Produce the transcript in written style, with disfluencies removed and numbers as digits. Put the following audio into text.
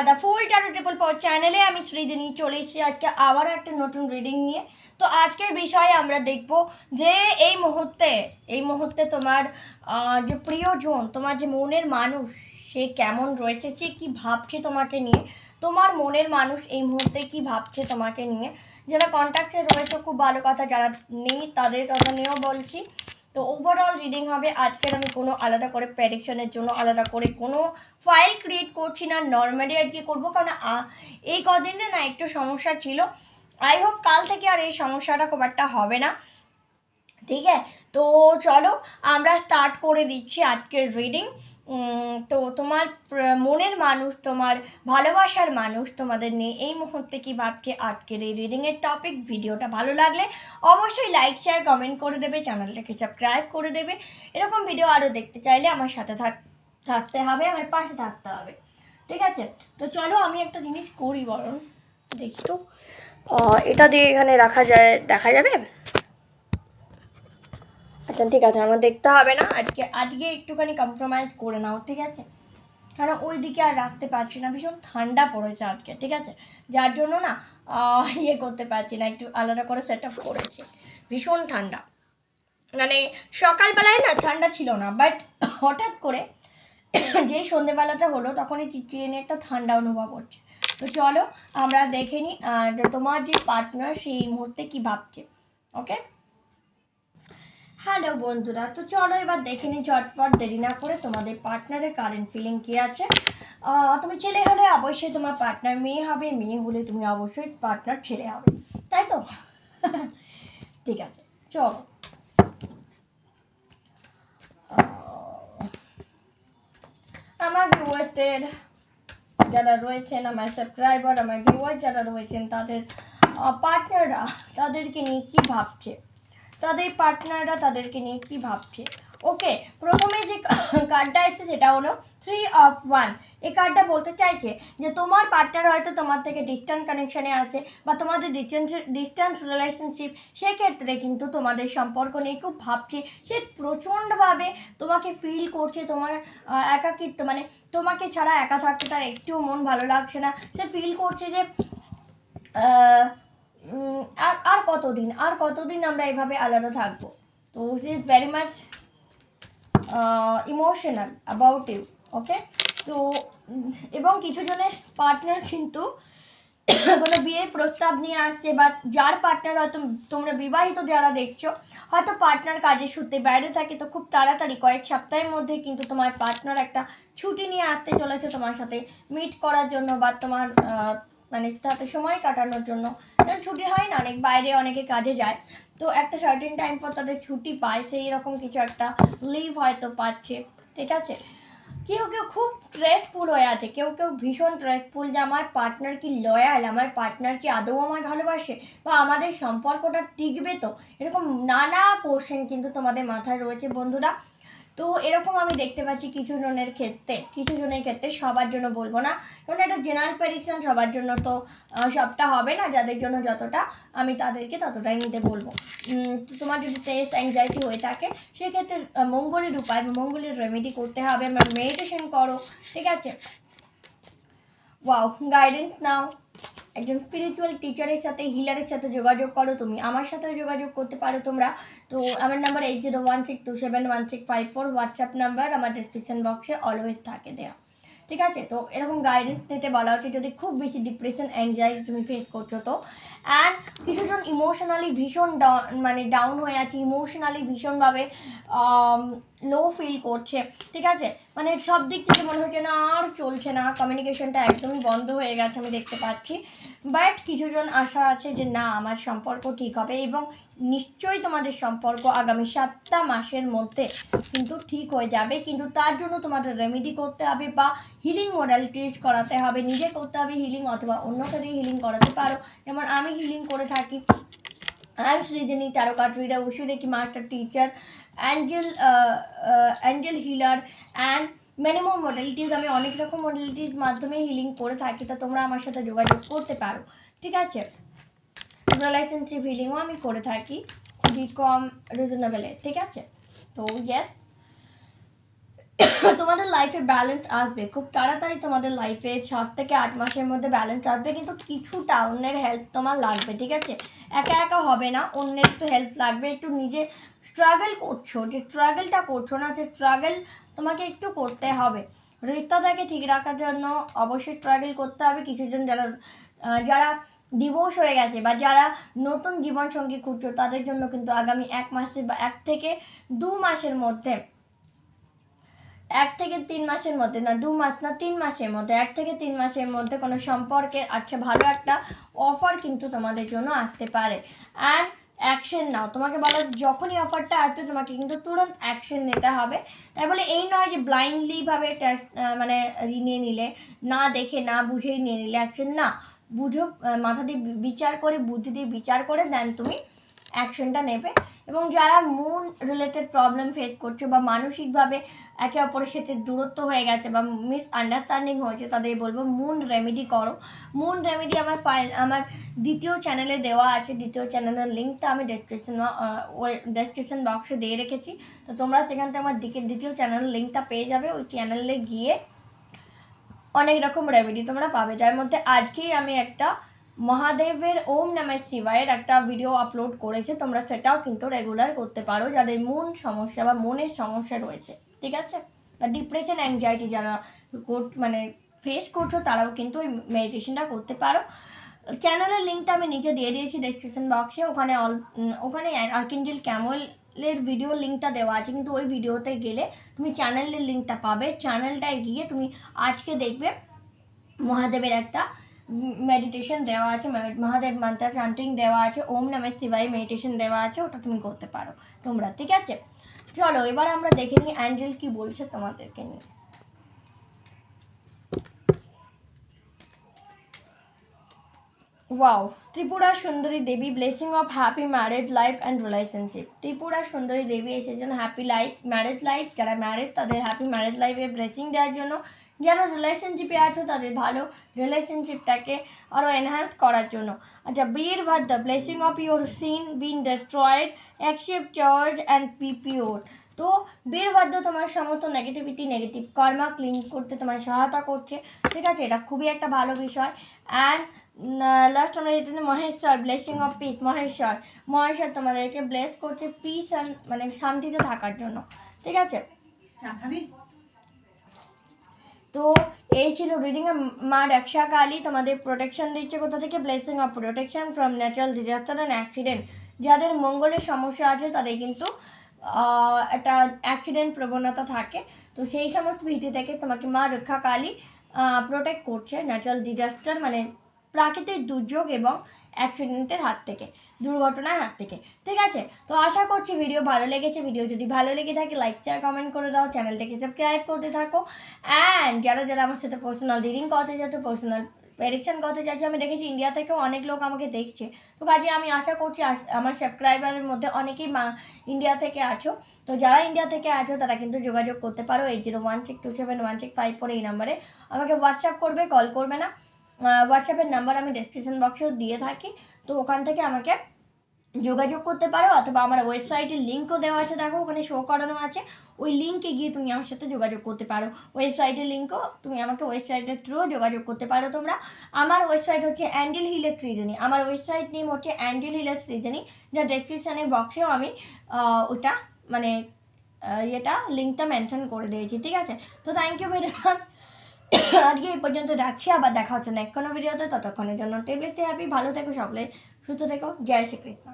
The full taro triple পাওয়ার চ্যানেলে আমি সৃজনী চলে এসেছি আজকে আবারও একটা নতুন রিডিং নিয়ে। তো আজকের বিষয়ে আমরা দেখব যে এই মুহূর্তে তোমার যে প্রিয়জন, তোমার যে মনের মানুষ, সে কেমন রয়েছে, সে কী ভাবছে তোমাকে নিয়ে। তোমার মনের মানুষ এই মুহূর্তে কী ভাবছে তোমাকে নিয়ে। যারা কন্ট্যাক্টে রয়েছে খুব ভালো কথা, যারা নেই তাদের কথা নিয়েও বলছি। তো ওভারঅল রিডিং হবে আজকের। আমি কোনো আলাদা করে প্রেডিকশনের জন্য আলাদা করে কোনো ফাইল ক্রিয়েট করছি না, নর্মালি আজকে করবো, কারণ এই কদিনে না একটু সমস্যা ছিল। আই হোপ কাল থেকে আর এই সমস্যাটা খুব একটা হবে না, ঠিক আছে? তো চলো আমরা স্টার্ট করে দিচ্ছি আজকের রিডিং। তো তোমার মনের মানুষ, তোমার ভালোবাসার মানুষ তোমাদের নিয়ে এই মুহূর্তে কী ভাবছে আজকের এই রিডিংয়ের টপিক। ভিডিওটা ভালো লাগলে অবশ্যই লাইক শেয়ার কমেন্ট করে দেবে, চ্যানেলটাকে সাবস্ক্রাইব করে দেবে। এরকম ভিডিও আরও দেখতে চাইলে আমার সাথে থাকতে হবে, আমার পাশে থাকতে হবে, ঠিক আছে? তো চলো আমি একটা জিনিস করি, বরং দেখি তো এটা দিয়ে এখানে দেখা যাবে। আচ্ছা ঠিক আছে, আমার দেখতে হবে না। আজকে একটুখানি কম্প্রোমাইজ করে নাও, ঠিক আছে? কারণ ওই দিকে আর রাখতে পারছি না, ভীষণ ঠান্ডা পড়েছে আজকে, ঠিক আছে? যার জন্য না করতে পারছি না, একটু আলাদা করে সেট আপ করেছি। ভীষণ ঠান্ডা, মানে সকালবেলায় না ঠান্ডা ছিল না, বাট হঠাৎ করে যেই সন্ধেবেলাটা হলো তখনই চিচিয়ে নিয়ে একটা ঠান্ডা অনুভব হচ্ছে। তো চলো আমরা দেখে নিই তোমার যে পার্টনার সেই মুহূর্তে কী ভাবছে। ওকে, হ্যালো বন্ধুরা, তো চলো এবার দেখে নিই ঝটপট, দেরি না করে তোমাদের পার্টনারের কারেন্ট ফিলিং কী আছে। তুমি ছেলে হলে অবশ্যই তোমার পার্টনার মেয়ে হবে, মেয়ে হলে তুমি অবশ্যই পার্টনার ছেলে হবে, তাই তো? ঠিক আছে, চলো। আমার ভিউয়ারদের যারা রয়েছেন, আমার সাবস্ক্রাইবার, আমার ভিউয়ার যারা রয়েছেন, তাদের পার্টনাররা তাদেরকে নিয়ে কী ভাবছে, তাদের পার্টনাররা তাদেরকে নিয়ে কী ভাবছে। ওকে, প্রথমে যে কার্ডটা এসেছে সেটা হলো 3 of 1। এই কার্ডটা বলতে চাইছে যে তোমার পার্টনার হয়তো তোমার থেকে ডিস্ট্যান্স কানেকশানে আছে, বা তোমাদের ডিস্ট্যান্স রিলেশনশিপ, সেক্ষেত্রে কিন্তু তোমাদের সম্পর্ক নিয়ে খুব ভাবছে। সে প্রচণ্ডভাবে তোমাকে ফিল করছে, তোমার একাকিত্ব, মানে তোমাকে ছাড়া একা থাকতে তার একটুও মন ভালো লাগছে না। সে ফিল করছে যে আর কতদিন আমরা এভাবে আলাদা থাকবো। তো she is very much emotional about you. Okay, তো এবং কিছু জনের পার্টনার কিন্তু কোনো বিয়ের প্রস্তাব নিয়ে আসছে, বা যার পার্টনার হয়তো তোমরা বিবাহিত যারা দেখছো, হয়তো পার্টনার কাজের সূত্রে বাইরে থাকে, তো খুব তাড়াতাড়ি কয়েক সপ্তাহের মধ্যে কিন্তু তোমার পার্টনার একটা ছুটি নিয়ে আসতে চলেছে তোমার সাথে মিট করার জন্য, বা তোমার মানে তাতে সময় কাটানোর জন্য। কারণ ছুটি হয় না, অনেক বাইরে অনেকে কাজে যায়, তো একটা সার্টেন টাইম পর তাদের ছুটি পায়, সেই রকম কিছু একটা লিভ হয়তো পাচ্ছে, ঠিক আছে? কেউ খুব স্ট্রেসফুল হয়ে আছে, কেউ ভীষণ স্ট্রেসফুল যে আমার পার্টনার কি লয়াল, আমার পার্টনার কি আদৌ আমার ভালোবাসে, বা আমাদের সম্পর্কটা টিকবে তো, এরকম নানা কোশ্চেন কিন্তু তোমাদের মাথায় রয়েছে বন্ধুরা। তো এরকম আমি দেখতে পাচ্ছি কিছু জনের ক্ষেত্রে, সবার জন্য বলবো না, কারণ এটা জেনারেল প্রেডিকশন, সবার জন্য তো সবটা হবে না। যাদের জন্য যতটা, আমি তাদেরকে ততটাই নিতে বলবো। তো তোমার যদি স্ট্রেস অ্যাংজাইটি হয়ে থাকে, সেক্ষেত্রে মঙ্গলের উপায়, মঙ্গলের রেমেডি করতে হবে, মেডিটেশন করো, ঠিক আছে? ওয়াও, গাইডেন্স নাও, একজন স্পিরিচুয়াল টিচারের সাথে, হিলারের সাথে যোগাযোগ করো। তুমি আমার সাথেও যোগাযোগ করতে পারো তোমরা। তো আমার নাম্বার 8016271654 হোয়াটসঅ্যাপ নাম্বার, আমার ডিসক্রিপশন বক্সে অলওয়েজ থাকে দেওয়া, ঠিক আছে? তো এরকম গাইডেন্স নিতে বলা হচ্ছে যদি খুব বেশি ডিপ্রেশন অ্যাংজাইটি তুমি ফেস করছো তো। অ্যান্ড কিছুজন ইমোশনালি ভীষণ ডাউন হয়ে আছে, ইমোশনালি ভীষণভাবে লো ফিল করছে, ঠিক আছে? মানে সব দিক থেকে মনে হচ্ছে না আর চলছে না, কমিউনিকেশনটা একদমই বন্ধ হয়ে গেছে, আমি দেখতে পাচ্ছি। বাট কিছুজন আশা আছে যে না, আমার সম্পর্ক ঠিক হবে, এবং নিশ্চয়ই তোমাদের সম্পর্ক আগামী 7টা মাসের মধ্যে কিন্তু ঠিক হয়ে যাবে। কিন্তু তার জন্য তোমাদের রেমেডি করতে হবে, বা হিলিং মডালিটিস করাতে হবে, নিজে করতে হবে হিলিং, অথবা অন্যকে দিয়ে হিলিং করাতে পারো, যেমন আমি হিলিং করে থাকি। I'm Srijani, tarot card reader, Ushu Reiki master teacher, angel healer and many more modalities। আমি অনেক রকম মডালিটির মাধ্যমে হিলিং করে থাকি, তা তোমরা আমার সাথে যোগাযোগ করতে পারো, ঠিক আছে? রিলেশনশিপ হিলিংও আমি করে থাকি, খুবই কম রিজনেবলে, ঠিক আছে? তো ইয়েস, তোমাদের লাইফে ব্যালেন্স আসবে খুব তাড়াতাড়ি, তোমাদের লাইফে 7 থেকে 8 মাসের মধ্যে ব্যালেন্স আসবে, কিন্তু কিছুটা অন্যের হেল্প তোমার লাগবে, ঠিক আছে? একা একা হবে না, অন্যের একটু হেল্প লাগবে, একটু নিজে স্ট্রাগল করছো, যে স্ট্রাগলটা করছো না, সে স্ট্রাগল তোমাকে একটু করতে হবে। রিস্তাটাকে ঠিক রাখার জন্য অবশ্যই স্ট্রাগল করতে হবে। কিছুজন যারা ডিভোর্স হয়ে গেছে বা যারা নতুন জীবনসঙ্গী খুঁজছো, তাদের জন্য কিন্তু আগামী 1 মাসে বা 1 থেকে 2 মাসের মধ্যে, 1 থেকে 3 মাসের মধ্যে না, 2 মাস না 3 মাসের মধ্যে, 1 থেকে 3 মাসের মধ্যে কোনো সম্পর্কের আচ্ছা ভালো একটা অফার কিন্তু তোমাদের জন্য আসতে পারে। অ্যান্ড অ্যাকশন নাও, তোমাকে বলো যখনই অফারটা আসবে তোমাকে কিন্তু তুরন্ত অ্যাকশন নিতে হবে। তাই বলে এই নয় যে ব্লাইন্ডলিভাবে মানে নিয়ে নিলে, না দেখে না বুঝেই নিয়ে নিলে অ্যাকশন, না, বুঝো, মাথা দিয়ে বিচার করে, বুদ্ধি দিয়ে বিচার করে দেন তুমি অ্যাকশনটা নেবে। এবং যারা মুন রিলেটেড প্রবলেম ফেস করছো বা মানসিকভাবে একে অপরের সাথে দূরত্ব হয়ে গেছে বা মিসআন্ডারস্ট্যান্ডিং হয়েছে, তাদের বলবো মুন রেমেডি করো। মুন রেমেডি আমার দ্বিতীয় চ্যানেলে দেওয়া আছে, দ্বিতীয় চ্যানেলের লিঙ্কটা আমি ডেসক্রিপশন বক্সে দিয়ে রেখেছি। তো তোমরা সেখান থেকে আমার দ্বিতীয় চ্যানেলের লিঙ্কটা পেয়ে যাবে। ওই চ্যানেলে গিয়ে অনেক রকম রেমেডি তোমরা পাবে, যার মধ্যে আজকেই আমি একটা মহাদেবের ওম নমঃ শিবায়ের একটা ভিডিও আপলোড করেছে, তোমরা সেটাও কিন্তু রেগুলার করতে পারো যাদের মন সমস্যা বা মনের সমস্যা রয়েছে, ঠিক আছে? বা ডিপ্রেশন অ্যাংজাইটি যারা মানে ফেস করছো, তারাও কিন্তু ওই মেডিটেশনটা করতে পারো। চ্যানেলের লিঙ্কটা আমি নিচে দিয়ে দিয়েছি ডেসক্রিপশন বক্সে, ওখানে আর্কেঞ্জেল ক্যামেলের ভিডিও লিঙ্কটা দেওয়া আছে, কিন্তু ওই ভিডিওতে গেলে তুমি চ্যানেলের লিঙ্কটা পাবে। চ্যানেলটায় গিয়ে তুমি আজকে দেখবে মহাদেবের একটা মেডিটেশন দেওয়া আছে, মহাদেব মন্ত্র চান্টিং দেওয়া আছে, ওম নমঃ শিবায় মেডিটেশন দেওয়া আছে, ওটা তুমি করতে পারো তোমরা, ঠিক আছে? চলো এবার আমরা দেখে নিই অ্যাঞ্জেল কি বলছে তোমাদেরকে নিয়ে। Wow, Tripura Sundari Devi, blessing of happy marriage life and relationship. Tripura Sundari Devi এসেছেন হ্যাপি ম্যারেজ লাইফ, যারা ম্যারেজ তাদের হ্যাপি ম্যারেজ লাইফে ব্লেসিং দেওয়ার জন্য, যারা রিলেশনশিপে আছো তাদের ভালো রিলেশনশিপটাকে আরও এনহ্যান্স করার জন্য। আচ্ছা, Virabhadra, blessing of your scene bin destroyed, accept charge and B pure. তো বীরভদ্র তোমার সমস্ত নেগেটিভ কর্মা ক্লিন করতে তোমার সহায়তা করছে, ঠিক আছে? এটা খুবই একটা ভালো বিষয়। অ্যান্ড লাস্ট আমরা যেতে Maheshwar, blessing of piece. Maheshwar তোমাদেরকে ব্লেস করছে পিস অ্যান্ড মানে শান্তিতে থাকার জন্য, ঠিক আছে? তো এই ছিল রিডিং। মা রক্ষা কালী তোমাদের প্রোটেকশন দিচ্ছে কোথা থেকে? Blessing of protection from natural disaster and accident. যাদের মঙ্গলের সমস্যা আছে তাদের কিন্তু একটা অ্যাক্সিডেন্ট প্রবণতা থাকে, তো সেই সমস্ত ভীতি থেকে তোমাকে মা রক্ষা কালী প্রোটেক্ট করছে, ন্যাচারাল ডিজাস্টার মানে প্রাকৃতিক দুর্যোগ এবং অ্যাক্সিডেন্টের হাত থেকে, দুর্ঘটনার হাত থেকে, ঠিক আছে? তো আশা করছি ভিডিও ভালো লেগেছে। ভিডিও যদি ভালো লেগে থাকে লাইক শেয়ার কমেন্ট করে দাও, চ্যানেলটাকে সাবস্ক্রাইব করতে থাকো। অ্যান্ড যারা আমার সাথে পার্সোনাল রিডিং করতে চাইছো, পার্সোনাল প্রেডিকশন করতে চাইছো, আমি দেখেছি ইন্ডিয়া থেকেও অনেক লোক আমাকে দেখছে, তো কাজে আমি আশা করছি আমার সাবস্ক্রাইবারের মধ্যে অনেকেই ইন্ডিয়া থেকে আছো। তো যারা ইন্ডিয়া থেকে আছো তারা কিন্তু যোগাযোগ করতে পারো 8016271654 এই নাম্বারে। আমাকে হোয়াটসঅ্যাপ করবে, কল করবে না। হোয়াটসঅ্যাপের নাম্বার আমি ডেসক্রিপশন বক্সেও দিয়ে থাকি, তো ওখান থেকে আমাকে যোগাযোগ করতে পারো, অথবা আমার ওয়েবসাইটের লিঙ্কও দেওয়া আছে, দেখো ওখানে শো করানো আছে, ওই লিঙ্কে গিয়ে তুমি আমার সাথে যোগাযোগ করতে পারো। ওয়েবসাইটের লিঙ্কও তুমি আমাকে ওয়েবসাইটের থ্রু যোগাযোগ করতে পারো তোমরা। আমার ওয়েবসাইট হচ্ছে অ্যাঞ্জেল হিলের সৃজনী, আমার ওয়েবসাইট নেম হচ্ছে অ্যাঞ্জেল হিলের সৃজনী, যা ডেসক্রিপশানের বক্সেও আমি ওটা মানে এটা লিঙ্কটা মেনশন করে দিয়েছি, ঠিক আছে? তো থ্যাংক ইউ ভেরি মাচ, আজকে এই পর্যন্ত রাখছি, আবার দেখা হচ্ছে নেক্সট কোনো ভিডিওতে। ততক্ষণের জন্য টেবলেট হ্যাপি, ভালো থেকো সকলে, সুস্থ থেকো, জয় শ্রীকৃষ্ণ।